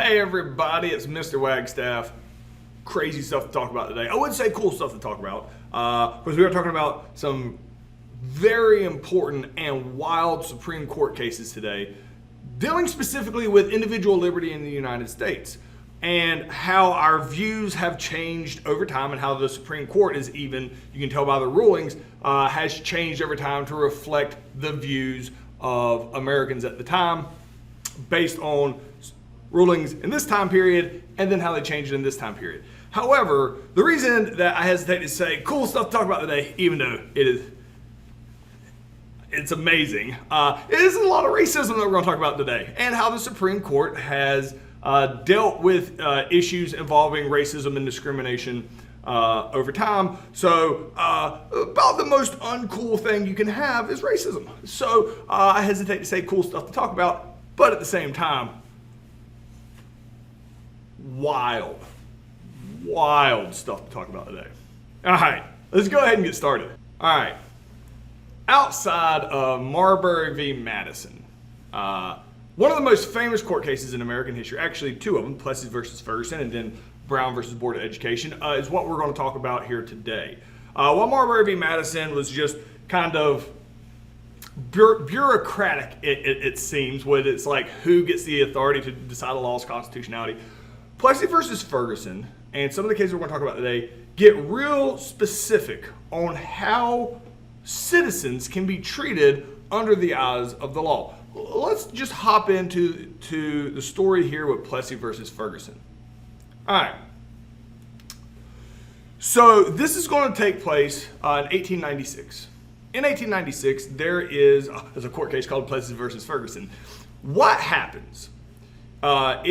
Hey everybody, it's Mr. Wagstaff. Crazy stuff to talk about today. I wouldn't say cool stuff to talk about, because we are talking about some very important and wild Supreme Court cases today, dealing specifically with individual liberty in the United States, and how our views have changed over time, and how the Supreme Court is even, you can tell by the rulings, has changed over time to reflect the views of Americans at the time, based on rulings in this time period and then how they changed in this time period. However, the reason that I hesitate to say cool stuff to talk about today, even though it's amazing, it is a lot of racism that we're going to talk about today, and how the Supreme Court has dealt with issues involving racism and discrimination over time. So about the most uncool thing you can have is racism. So I hesitate to say cool stuff to talk about, but at the same time, wild stuff to talk about today. All right, let's go ahead and get started. All right, outside of Marbury v. Madison, one of the most famous court cases in American history, actually two of them, Plessy versus Ferguson and then Brown versus Board of Education, is what we're going to talk about here today. While Marbury v. Madison was just kind of bureaucratic, it seems, with it's like who gets the authority to decide a law's constitutionality, Plessy versus Ferguson, and some of the cases we're going to talk about today, get real specific on how citizens can be treated under the eyes of the law. Let's just hop into the story here with Plessy versus Ferguson. All right. So this is going to take place in 1896. In 1896, there's a court case called Plessy versus Ferguson. What happens let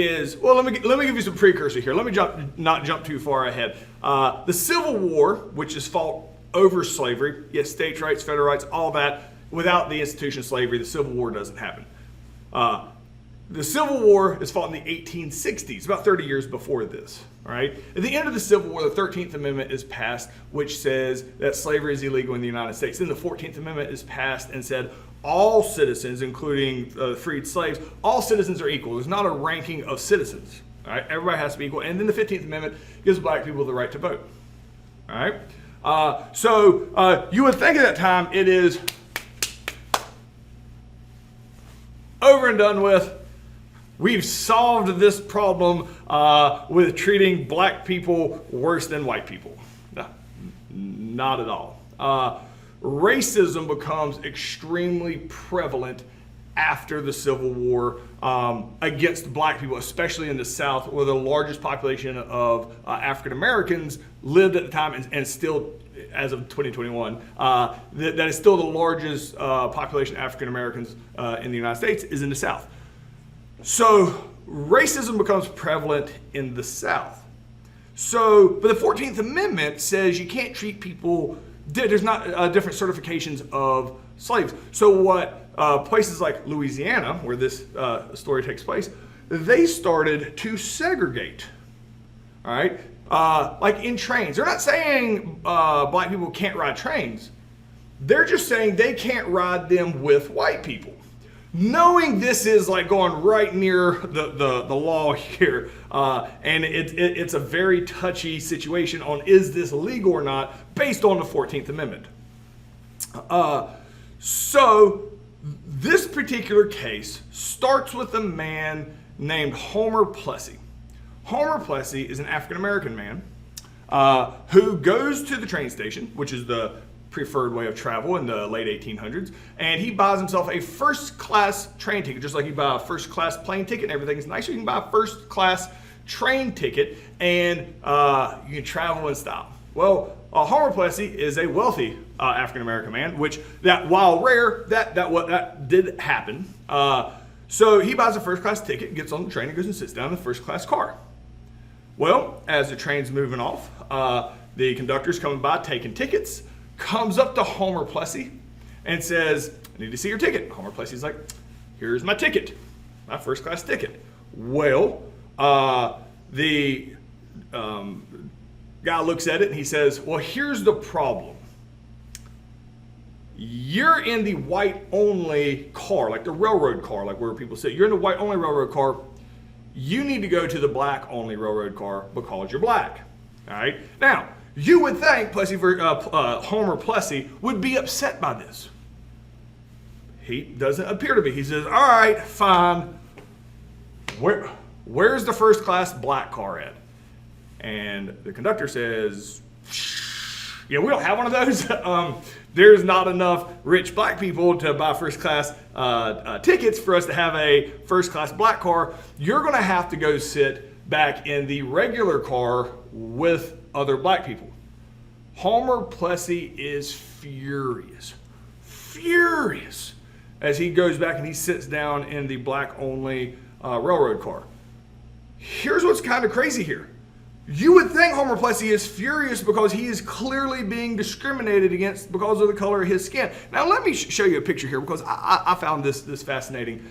me give you some precursor here. Let me not jump too far ahead. The Civil War, which is fought over slavery, yes, states' rights, federal rights, all that. Without the institution of slavery, the Civil War doesn't happen. The Civil War is fought in the 1860s, about 30 years before this. All right. At the end of the Civil War, the 13th Amendment is passed, which says that slavery is illegal in the United States. Then the 14th Amendment is passed and said all citizens, including freed slaves, all citizens are equal. There's not a ranking of citizens. All right. Everybody has to be equal. And then the 15th Amendment gives black people the right to vote. All right. So you would think at that time it is over and done with. We've solved this problem with treating black people worse than white people. No, not at all. Racism becomes extremely prevalent after the Civil War against black people, especially in the South, where the largest population of African Americans lived at the time, and still, as of 2021, that is still the largest population of African Americans in the United States is in the South. So racism becomes prevalent in the South. But the 14th Amendment says you can't treat people, there's not different certifications of slaves. So what places like Louisiana, where this story takes place, they started to segregate, all right? Like in trains. They're not saying black people can't ride trains. They're just saying they can't ride them with white people. Knowing this is like going right near the law here, and it's a very touchy situation on is this legal or not based on the 14th Amendment. So this particular case starts with a man named Homer Plessy. Homer Plessy is an African American man who goes to the train station, which is the preferred way of travel in the late 1800s, and he buys himself a first-class train ticket, just like you buy a first-class plane ticket and everything's nice. You can buy a first-class train ticket and you can travel in style. Well, Homer Plessy is a wealthy African American man, which that while rare, that did happen. So he buys a first-class ticket, gets on the train, and goes and sits down in the first-class car. Well, as the train's moving off, the conductor's coming by taking tickets, comes up to Homer Plessy and says, I need to see your ticket. Homer Plessy's like, here's my ticket, my first class ticket. Well, the guy looks at it and he says, well, here's the problem. You're in the white only car, like the railroad car, like where people sit. You're in the white only railroad car. you need to go to the black-only railroad car because you're black. All right? Now, you would think Homer Plessy would be upset by this. He doesn't appear to be. He says, all right, fine. Where's the first-class black car at? And the conductor says, yeah, we don't have one of those. There's not enough rich black people to buy first-class tickets for us to have a first-class black car. You're going to have to go sit back in the regular car with other black people. Homer Plessy is furious as he goes back and he sits down in the black-only railroad car. Here's what's kind of crazy here. You would think Homer Plessy is furious because he is clearly being discriminated against because of the color of his skin. Now, let me show you a picture here because I found this fascinating.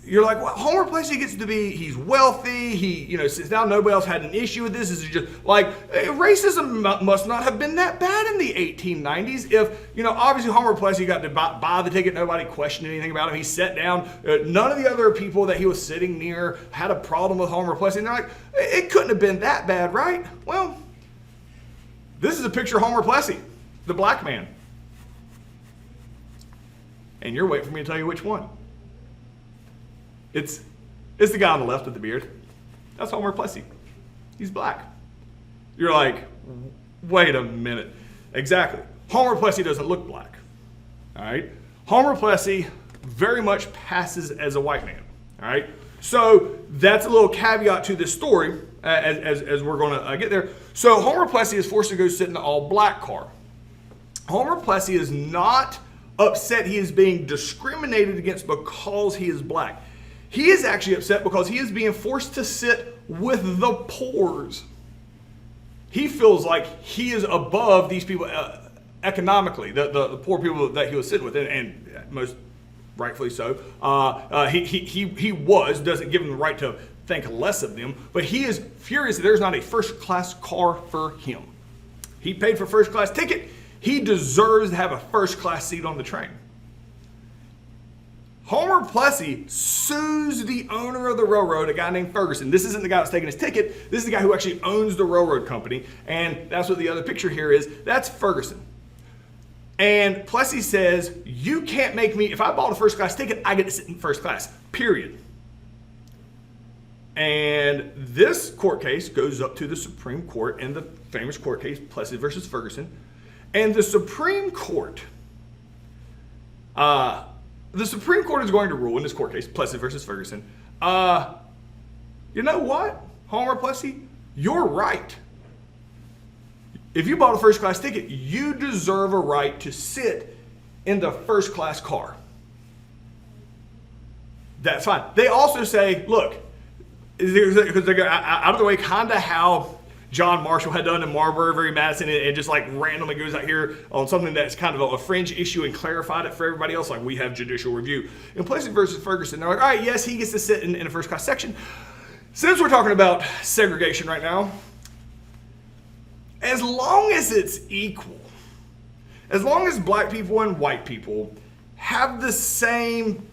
You're like, well, Homer Plessy gets to be, he's wealthy, he sits down, nobody else had an issue with this. This is just like, racism must not have been that bad in the 1890s if, obviously Homer Plessy got to buy the ticket, nobody questioned anything about him. He sat down, none of the other people that he was sitting near had a problem with Homer Plessy. And they're like, it couldn't have been that bad, right? Well, this is a picture of Homer Plessy, the black man. And you're waiting for me to tell you which one. It's the guy on the left with the beard. That's Homer Plessy. He's black. You're like, wait a minute. Exactly. Homer Plessy doesn't look black. All right? Homer Plessy very much passes as a white man. All right? So that's a little caveat to this story as we're going to get there. So Homer Plessy is forced to go sit in the all-black car. Homer Plessy is not upset he is being discriminated against because he is black. He is actually upset because he is being forced to sit with the poors. He feels like he is above these people economically, the poor people that he was sitting with, and most rightfully so. He doesn't give him the right to think less of them, but he is furious that there's not a first-class car for him. He paid for a first-class ticket. He deserves to have a first-class seat on the train. Homer Plessy sues the owner of the railroad, a guy named Ferguson. This isn't the guy that's taking his ticket. This is the guy who actually owns the railroad company. And that's what the other picture here is. That's Ferguson. And Plessy says, you can't make me, if I bought a first class ticket, I get to sit in first class, period. And this court case goes up to the Supreme Court in the famous court case, Plessy versus Ferguson. And the Supreme Court, is going to rule in this court case, Plessy versus Ferguson. You know what, Homer Plessy? You're right. If you bought a first class ticket, you deserve a right to sit in the first class car. That's fine. They also say, look, because they go out of the way, kind of how John Marshall had done in Marlboro v. Madison, and just like randomly goes out here on something that's kind of a fringe issue and clarified it for everybody else, like we have judicial review. In Plessy versus Ferguson, they're like, all right, yes, he gets to sit in a first class section. Since we're talking about segregation right now, as long as it's equal, as long as black people and white people have the same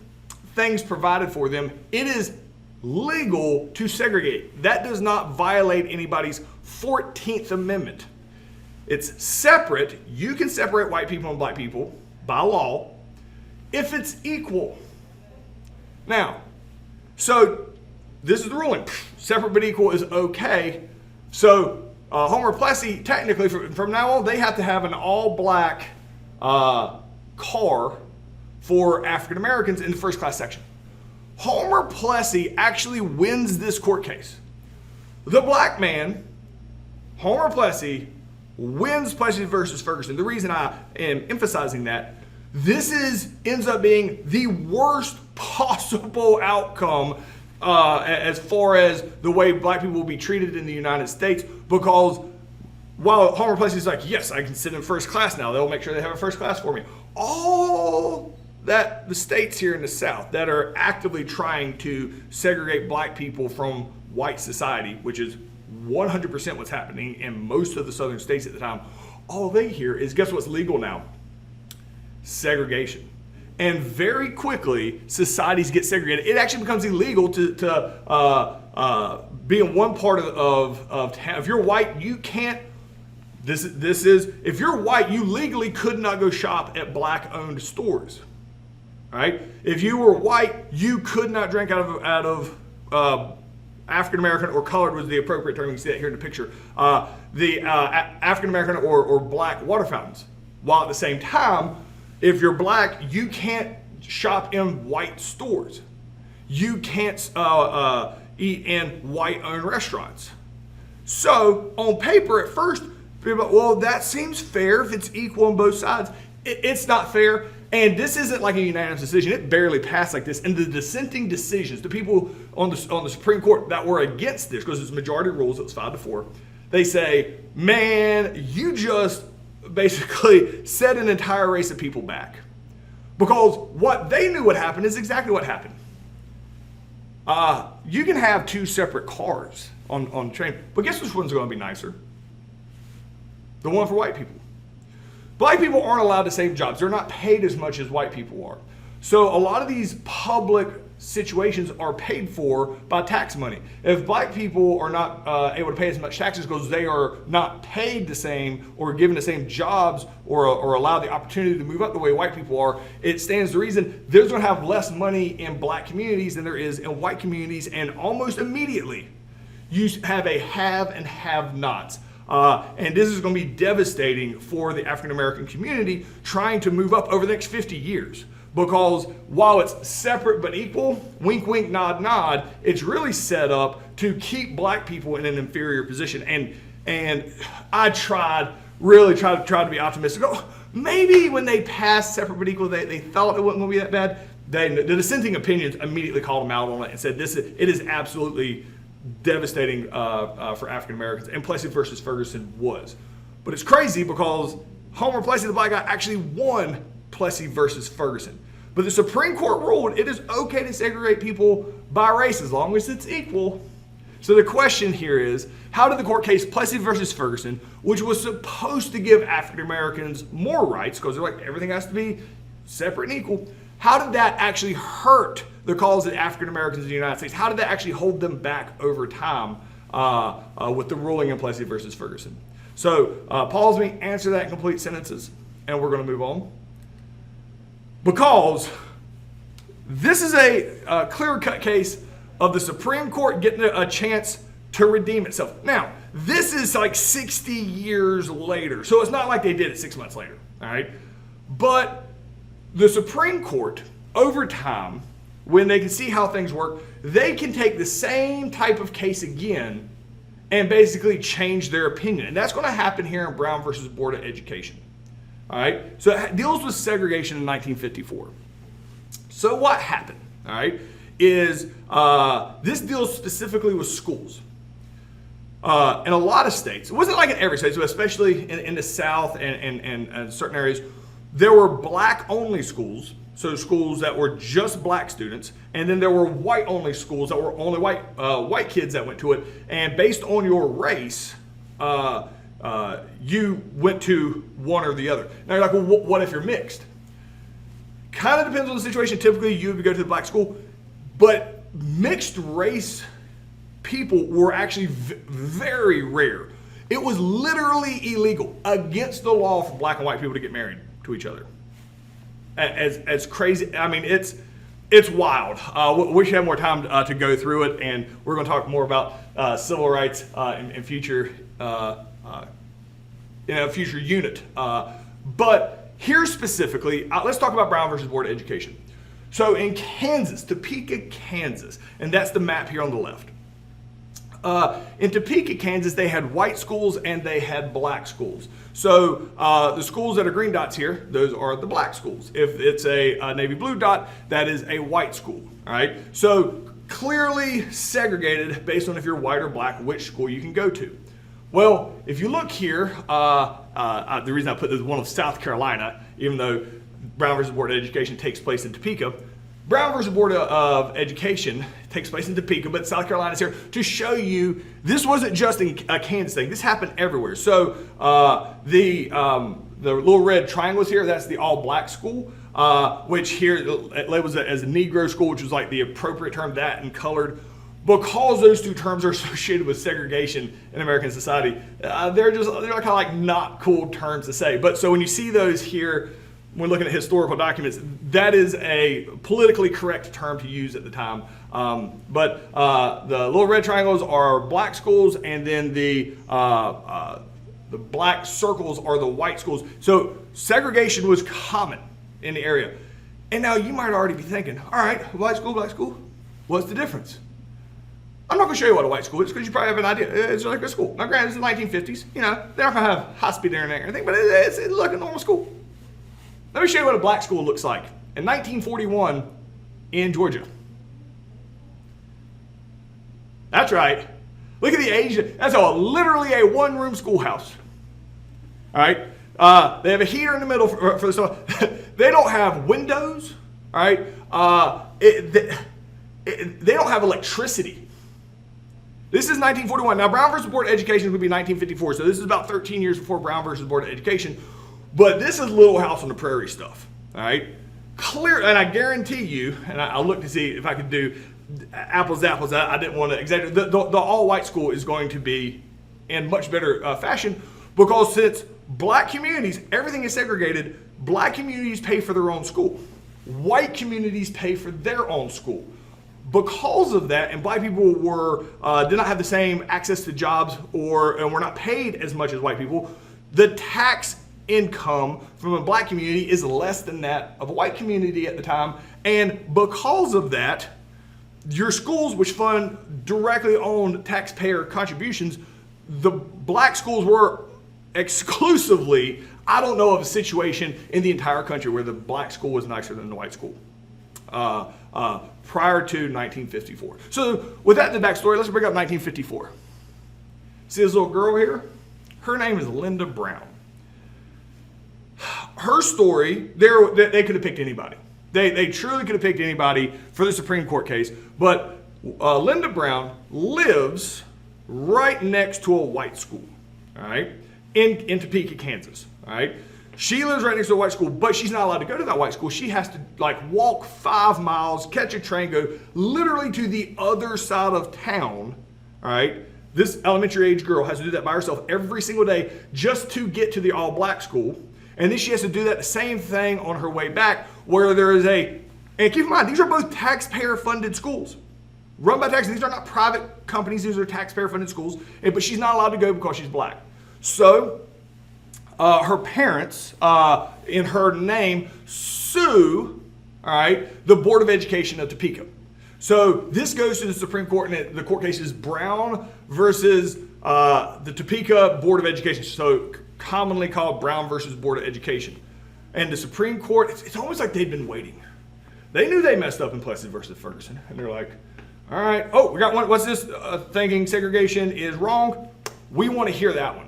things provided for them, it is legal to segregate. That does not violate anybody's 14th Amendment. It's separate. You can separate white people and black people by law if it's equal. Now, so this is the ruling. Separate but equal is okay. So Homer Plessy, technically from now on, they have to have an all-black car for African Americans in the first class section. Homer Plessy actually wins this court case. The black man, Homer Plessy, wins Plessy versus Ferguson. The reason I am emphasizing that, this ends up being the worst possible outcome as far as the way black people will be treated in the United States, because while Homer Plessy is like, yes, I can sit in first class now, they'll make sure they have a first class for me. All that the states here in the South that are actively trying to segregate black people from white society, which is 100% what's happening in most of the southern states at the time, all they hear is, guess what's legal now? Segregation. and very quickly societies get segregated. It actually becomes illegal to be in one part of town. If you're white, you can't. This is if you're white, you legally could not go shop at black-owned stores. Right? If you were white, you could not drink out of African American or colored was the appropriate term. You can see that here in the picture. African American or black water fountains. While at the same time, if you're black, you can't shop in white stores. You can't eat in white-owned restaurants. So on paper, at first, people are like, well, that seems fair if it's equal on both sides. It's not fair. And this isn't like a unanimous decision. It barely passed like this. And the dissenting decisions, the people on the Supreme Court that were against this, because it's majority rules, it was 5-4, they say, man, you just basically set an entire race of people back. Because what they knew would happen is exactly what happened. You can have two separate cars on the train, but guess which one's going to be nicer? The one for white people. Black people aren't allowed to save jobs. They're not paid as much as white people are. So a lot of these public situations are paid for by tax money. If black people are not able to pay as much taxes because they are not paid the same or given the same jobs or allowed the opportunity to move up the way white people are, it stands to reason there's going to have less money in black communities than there is in white communities, and almost immediately you have a have and have-nots. And this is going to be devastating for the African American community trying to move up over the next 50 years. Because while it's separate but equal, wink, wink, nod, nod, it's really set up to keep black people in an inferior position. And I really tried to be optimistic. Oh, maybe when they passed separate but equal, they thought it wasn't going to be that bad. The dissenting opinions immediately called them out on it and said it is absolutely devastating for African Americans, and Plessy versus Ferguson was. But it's crazy because Homer Plessy, the black guy, actually won Plessy versus Ferguson. But the Supreme Court ruled it is okay to segregate people by race as long as it's equal. So the question here is, how did the court case Plessy versus Ferguson, which was supposed to give African Americans more rights, because they're like everything has to be separate and equal, how did that actually hurt the cause of African Americans in the United States? How did that actually hold them back over time with the ruling in Plessy versus Ferguson? So pause me, answer that in complete sentences, and we're going to move on. Because this is a clear-cut case of the Supreme Court getting a chance to redeem itself. Now, this is like 60 years later, so it's not like they did it 6 months later, all right? But the Supreme Court, over time, when they can see how things work, they can take the same type of case again and basically change their opinion. And that's going to happen here in Brown versus Board of Education. All right, so it deals with segregation in 1954. So what happened, all right, is this deals specifically with schools. In a lot of states, it wasn't like in every state, so especially in the South and certain areas, there were black-only schools, so schools that were just black students, and then there were white-only schools that were only white kids that went to it, and based on your race, you went to one or the other. Now you're like, well, what if you're mixed? Kind of depends on the situation. Typically, you would go to the black school, but mixed race people were actually very rare. It was literally illegal, against the law, for black and white people to get married to each other. As crazy, I mean, it's wild. We should have more time to go through it, and we're going to talk more about civil rights in future. In a future unit. But here specifically, let's talk about Brown versus Board of Education. So in Kansas, Topeka, Kansas, and that's the map here on the left. In Topeka, Kansas, they had white schools and they had black schools. So the schools that are green dots here, those are the black schools. If it's a navy blue dot, that is a white school. All right. So clearly segregated based on if you're white or black, which school you can go to. Well, if you look here, the reason I put this one of South Carolina, even though Brown versus Board of Education takes place in Topeka, Brown versus Board of Education takes place in Topeka, but South Carolina is here to show you this wasn't just a Kansas thing. This happened everywhere. So the the little red triangles here, that's the all-black school, which here it labels it as a Negro school, which was like the appropriate term, that and colored. Because those two terms are associated with segregation in American society, they're kind of like not cool terms to say. But so when you see those here, when looking at historical documents, that is a politically correct term to use at the time. But the little red triangles are black schools, and then the black circles are the white schools. So segregation was common in the area. And now you might already be thinking, all right, white school, black school, what's the difference? I'm not going to show you what a white school is because you probably have an idea. It's like a school. Now, granted, it's the 1950s. You know, they're not going to have high-speed internet or anything, but it's like a normal school. Let me show you what a black school looks like in 1941 in Georgia. That's right. Look at the age. That's literally a one-room schoolhouse. All right. They have a heater in the middle for the summer. They don't have windows. All right. They don't have electricity. This is 1941. Now, Brown versus Board of Education would be 1954, so this is about 13 years before Brown versus Board of Education. But this is Little House on the Prairie stuff, all right? Clear, and I guarantee you, and I'll look to see if I could do apples to apples. I didn't want to exaggerate. The all-white school is going to be in much better fashion because since black communities, everything is segregated, black communities pay for their own school. White communities pay for their own school. Because of that, and black people did not have the same access to jobs and were not paid as much as white people, the tax income from a black community is less than that of a white community at the time. And because of that, your schools, which fund directly on taxpayer contributions, the black schools were exclusively, I don't know of a situation in the entire country where the black school was nicer than the white school. Prior to 1954. So with that in the backstory, let's bring up 1954. See this little girl here? Her name is Linda Brown. Her story, they could have picked anybody. They truly could have picked anybody for the Supreme Court case, but Linda Brown lives right next to a white school, all right, in Topeka, Kansas, all right? She lives right next to a white school, but she's not allowed to go to that white school. She has to walk 5 miles, catch a train, go literally to the other side of town, all right? This elementary age girl has to do that by herself every single day just to get to the all black school. And then she has to do that the same thing on her way back where there is and keep in mind, these are both taxpayer funded schools. Run by taxes. These are not private companies. These are taxpayer funded schools. But she's not allowed to go because she's black. So her parents, in her name, sue, all right, the Board of Education of Topeka. So this goes to the Supreme Court, and the court case is Brown versus the Topeka Board of Education, so commonly called Brown versus Board of Education. And the Supreme Court, it's almost like they've been waiting. They knew they messed up in Plessy versus Ferguson, and they're like, all right, oh, we got one. What's this? Thinking segregation is wrong. We want to hear that one.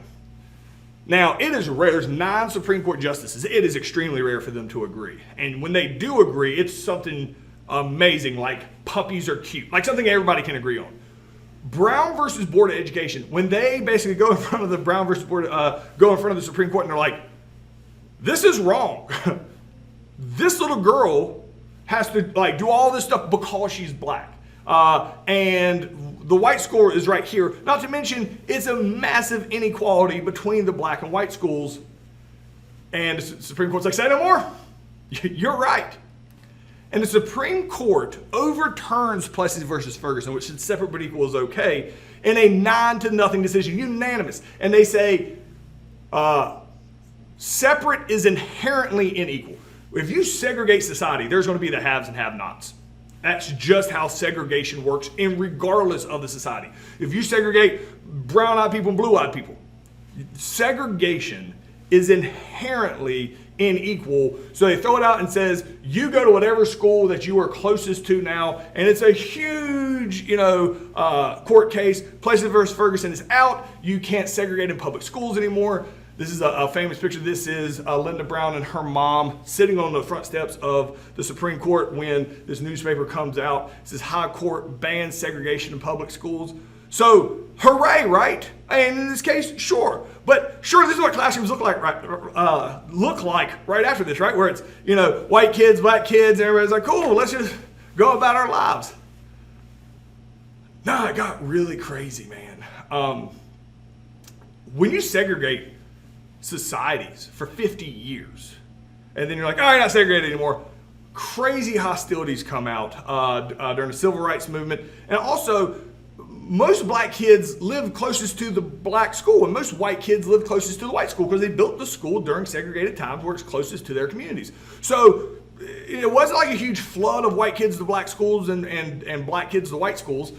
Now, it is rare. There's 9 Supreme Court justices. It is extremely rare for them to agree. And when they do agree, it's something amazing, like puppies are cute, like something everybody can agree on. Brown versus Board of Education, when they basically go in front of the Brown versus Board, go in front of the Supreme Court, and they're like, this is wrong. This little girl has to do all this stuff because she's black. And the white score is right here. Not to mention, it's a massive inequality between the black and white schools. And the Supreme Court's like, say no more. You're right. And the Supreme Court overturns Plessy versus Ferguson, which said separate but equal is okay, in a 9-0 decision, unanimous. And they say separate is inherently unequal. If you segregate society, there's going to be the haves and have-nots. That's just how segregation works, and regardless of the society. If you segregate brown-eyed people and blue-eyed people, segregation is inherently unequal. So they throw it out and says, you go to whatever school that you are closest to now, and it's a huge, court case. Plessy versus Ferguson is out. You can't segregate in public schools anymore. This is a famous picture. This is Linda Brown and her mom sitting on the front steps of the Supreme Court when this newspaper comes out. It says, High Court bans segregation in public schools. So, hooray, right? And in this case, sure. But sure, this is what classrooms look like right after this, right? Where it's, white kids, black kids, and everybody's like, cool, let's just go about our lives. No, it got really crazy, man. When you segregate societies for 50 years, and then you're like, oh, you're not segregated anymore, crazy hostilities come out during the civil rights movement. And also, most black kids live closest to the black school, and most white kids live closest to the white school because they built the school during segregated times where it's closest to their communities. So it wasn't like a huge flood of white kids to black schools and black kids to white schools.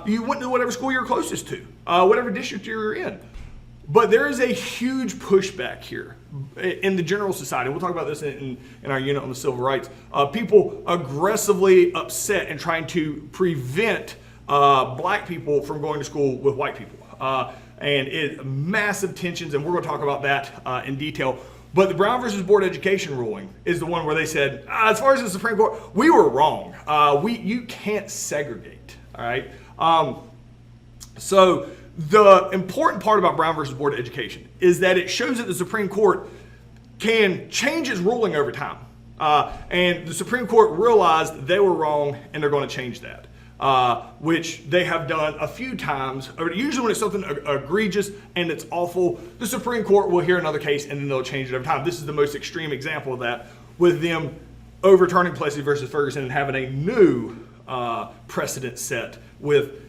You went to whatever school you're closest to, whatever district you're in. But there is a huge pushback here in the general society. We'll talk about this in our unit on the civil rights. People aggressively upset and trying to prevent black people from going to school with white people. And massive tensions, and we're going to talk about that in detail. But the Brown versus Board of Education ruling is the one where they said, as far as the Supreme Court, we were wrong. You can't segregate, all right? So the important part about Brown versus Board of Education is that it shows that the Supreme Court can change its ruling over time. And the Supreme Court realized they were wrong, and they're going to change that. Which they have done a few times. Usually when it's something egregious and it's awful, the Supreme Court will hear another case and then they'll change it over time. This is the most extreme example of that, with them overturning Plessy versus Ferguson and having a new precedent set with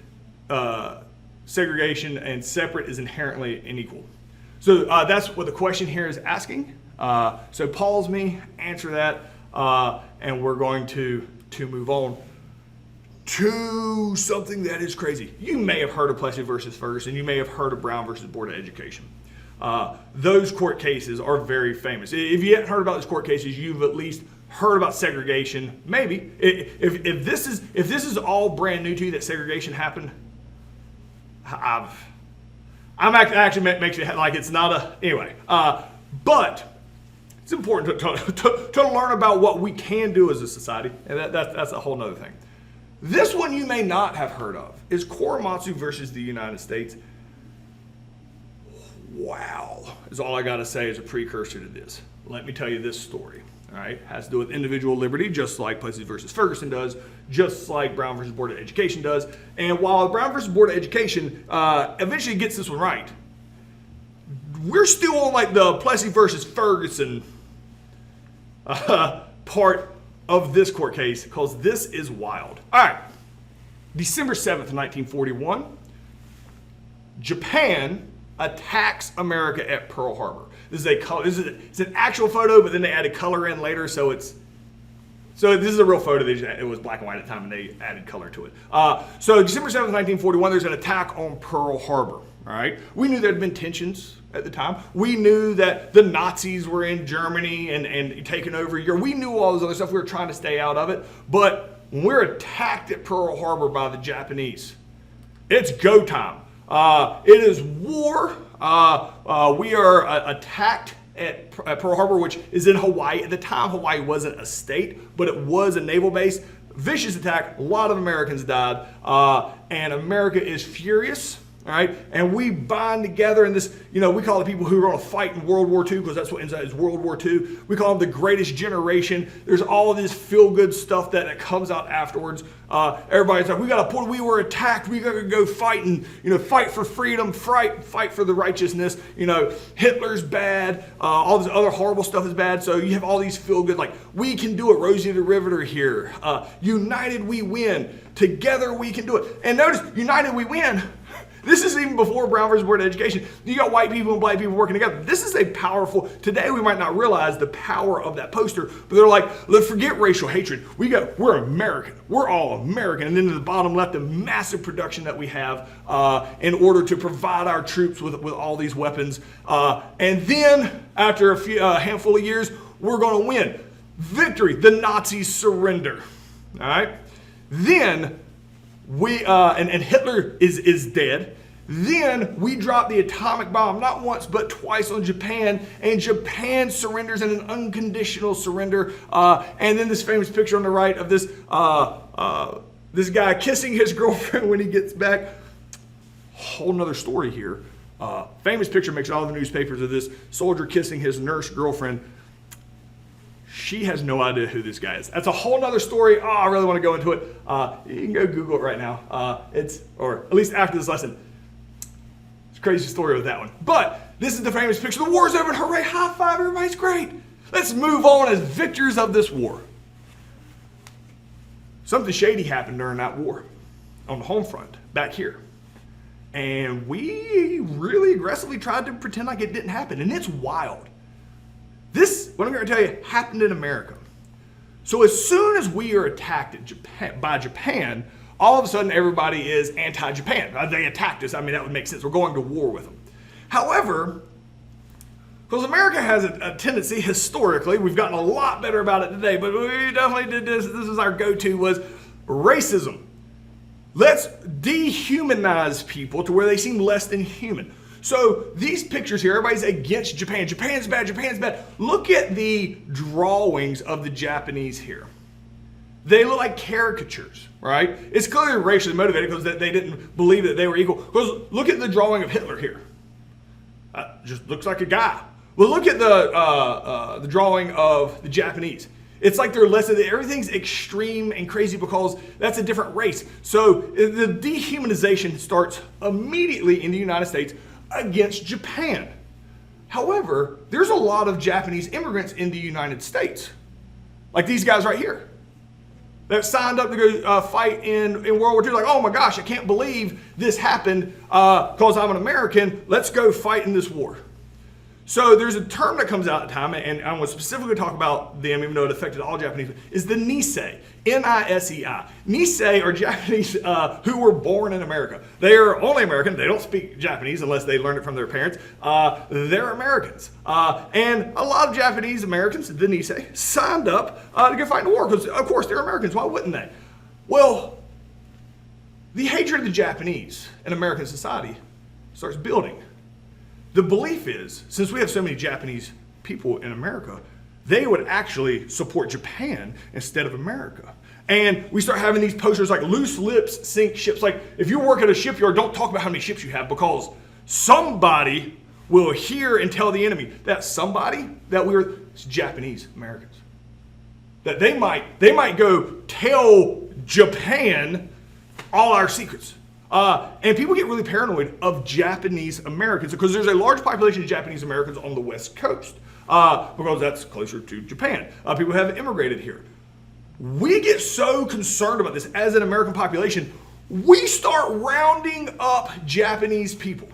segregation and separate is inherently unequal. So that's what the question here is asking. So pause me, answer that, and we're going to move on to something that is crazy. You may have heard of Plessy versus Ferguson. You may have heard of Brown versus Board of Education. Those court cases are very famous. If you haven't heard about those court cases, you've at least heard about segregation. Maybe. If this is all brand new to you that segregation happened, actually makes me like it's not a anyway. But it's important to learn about what we can do as a society, and that's a whole nother thing. This one you may not have heard of is Koromatsu versus the United States. Wow, is all I got to say as a precursor to this. Let me tell you this story. All right, has to do with individual liberty, just like Plessy versus Ferguson does, just like Brown versus Board of Education does. And while Brown versus Board of Education eventually gets this one right, we're still on like the Plessy versus Ferguson part of this court case, because this is wild. All right, December 7th, 1941, Japan attacks America at Pearl Harbor. This is an actual photo, but then they added color in later, so this is a real photo. It was black and white at the time, and they added color to it. So December 7th, 1941, there's an attack on Pearl Harbor. All right, we knew there had been tensions at the time. We knew that the Nazis were in Germany and taking over Europe. We knew all this other stuff. We were trying to stay out of it. But when we're attacked at Pearl Harbor by the Japanese, it's go time. It is war. We are attacked at Pearl Harbor, which is in Hawaii. At the time, Hawaii wasn't a state, but it was a naval base. Vicious attack. A lot of Americans died. And America is furious. All right, and we bind together in this, we call the people who were going to fight in World War II, because that's what ends up is World War II. We call them the greatest generation. There's all of this feel-good stuff that comes out afterwards. Everybody's like, we were attacked. We got to go fight and, fight for freedom, fight for the righteousness. Hitler's bad. All this other horrible stuff is bad. So you have all these feel-good, like, we can do it. Rosie the Riveter here. United we win. Together we can do it. And notice, united we win. This is even before Brown versus Board of Education. You got white people and black people working together. This is a powerful, today we might not realize the power of that poster, but they're like, let's forget racial hatred. We're American. We're all American. And then to the bottom left, the massive production that we have in order to provide our troops with all these weapons. And then after a handful of years, we're going to win. Victory. The Nazis surrender. All right. Then and Hitler is dead. Then we drop the atomic bomb, not once but twice, on Japan, and Japan surrenders in an unconditional surrender. And then this famous picture on the right of this guy kissing his girlfriend when he gets back. whole nother story here. Famous picture makes all the newspapers of this soldier kissing his nurse girlfriend. She has no idea who this guy is. That's a whole nother story. Oh, I really want to go into it. You can go Google it right now. Or at least after this lesson. It's a crazy story with that one. But this is the famous picture. The war's over and hooray, high five, everybody's great. Let's move on as victors of this war. Something shady happened during that war on the home front back here. And we really aggressively tried to pretend like it didn't happen. And it's wild. This, what I'm going to tell you, happened in America. So as soon as we are attacked by Japan, all of a sudden everybody is anti-Japan. They attacked us. I mean, that would make sense. We're going to war with them. However, because America has a tendency, historically, we've gotten a lot better about it today, but we definitely did this. This is our go-to, was racism. Let's dehumanize people to where they seem less than human. So these pictures here, everybody's against Japan. Japan's bad, Japan's bad. Look at the drawings of the Japanese here. They look like caricatures, right? It's clearly racially motivated because they didn't believe that they were equal. Because look at the drawing of Hitler here. Just looks like a guy. Well, look at the drawing of the Japanese. It's like they're less of everything's extreme and crazy because that's a different race. So the dehumanization starts immediately in the United States against Japan. However, there's a lot of Japanese immigrants in the United States. Like these guys right here that signed up to go fight in World War II. Like, oh my gosh, I can't believe this happened because I'm an American. Let's go fight in this war. So there's a term that comes out at the time, and I want to specifically talk about them, even though it affected all Japanese, is the Nisei, Nisei. Nisei are Japanese who were born in America. They are only American. They don't speak Japanese unless they learned it from their parents. They're Americans. And a lot of Japanese Americans, the Nisei, signed up to go fight in the war because, of course, they're Americans. Why wouldn't they? Well, the hatred of the Japanese in American society starts building. The belief is, since we have so many Japanese people in America, they would actually support Japan instead of America. And we start having these posters like loose lips sink ships. Like if you work at a shipyard, don't talk about how many ships you have because somebody will hear and tell the enemy that somebody that we're Japanese Americans. That they might go tell Japan all our secrets. And people get really paranoid of Japanese Americans because there's a large population of Japanese Americans on the West Coast because that's closer to Japan. People have immigrated here. We get so concerned about this as an American population, we start rounding up Japanese people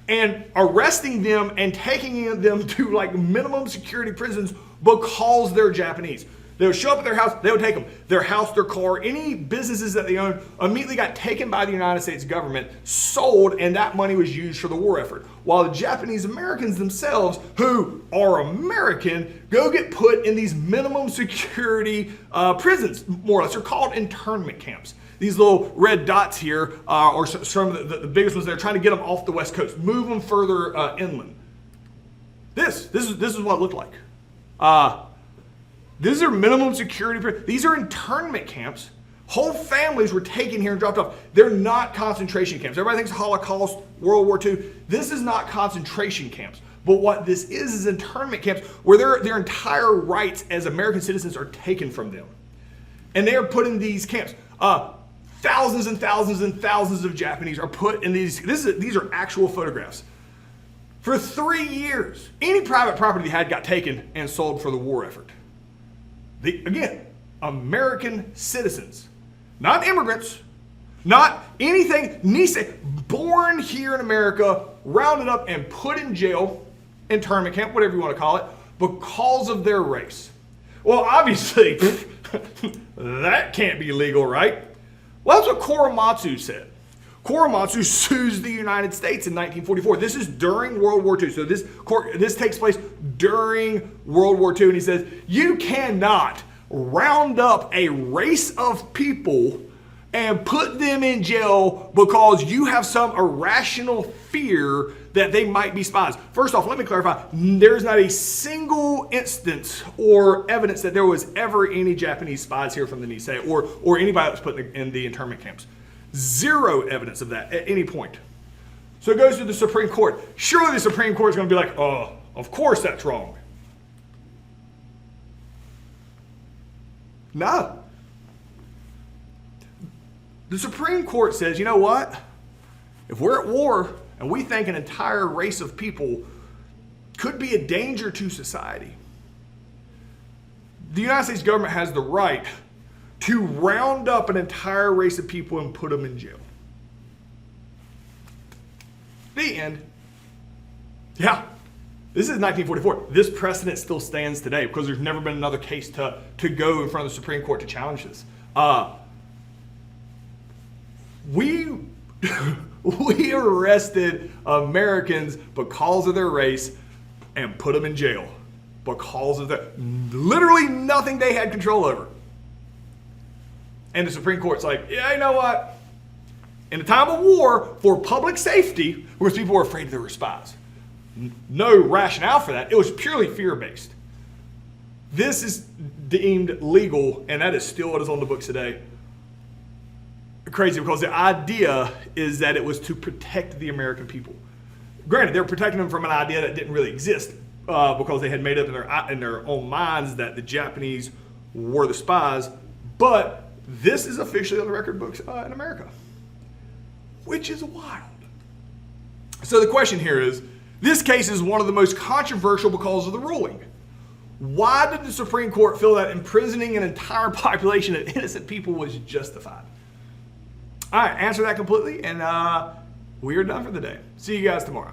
and arresting them and taking them to like minimum security prisons because they're Japanese. They would show up at their house, they would take them. Their house, their car, any businesses that they own immediately got taken by the United States government, sold, and that money was used for the war effort. While the Japanese Americans themselves, who are American, go get put in these minimum security prisons, more or less. They're called internment camps. These little red dots here are some of the biggest ones. They're trying to get them off the West Coast, move them further inland. This is what it looked like. These are minimum security. These are internment camps. Whole families were taken here and dropped off. They're not concentration camps. Everybody thinks Holocaust, World War II. This is not concentration camps. But what this is internment camps where their entire rights as American citizens are taken from them. And they are put in these camps. Thousands and thousands and thousands of Japanese are put in these. These are actual photographs. For 3 years, any private property they had got taken and sold for the war effort. Again, American citizens, not immigrants, not anything, Nisei, born here in America, rounded up and put in jail, internment camp, whatever you want to call it, because of their race. Well, obviously, that can't be legal, right? Well, that's what Koromatsu said. Koromatsu sues the United States in 1944. This is during World War II. So this takes place during World War II. And he says, you cannot round up a race of people and put them in jail because you have some irrational fear that they might be spies. First off, let me clarify. There's not a single instance or evidence that there was ever any Japanese spies here from the Nisei or anybody that was put in the internment camps. Zero evidence of that at any point. So it goes to the Supreme Court. Surely the Supreme Court is going to be like, oh, of course that's wrong. No. The Supreme Court says, you know what? If we're at war and we think an entire race of people could be a danger to society, the United States government has the right to round up an entire race of people and put them in jail. The end. Yeah. This is 1944. This precedent still stands today because there's never been another case to go in front of the Supreme Court to challenge this. We arrested Americans because of their race and put them in jail because of literally nothing they had control over. And the Supreme Court's like, yeah, you know what? In a time of war, for public safety, because people were afraid they were spies. No rationale for that. It was purely fear-based. This is deemed legal, and that is still what is on the books today. Crazy, because the idea is that it was to protect the American people. Granted, they were protecting them from an idea that didn't really exist because they had made up in their own minds that the Japanese were the spies, but this is officially on the record books in America, which is wild. So the question here is, this case is one of the most controversial because of the ruling. Why did the Supreme Court feel that imprisoning an entire population of innocent people was justified? All right, answer that completely, and we are done for the day. See you guys tomorrow.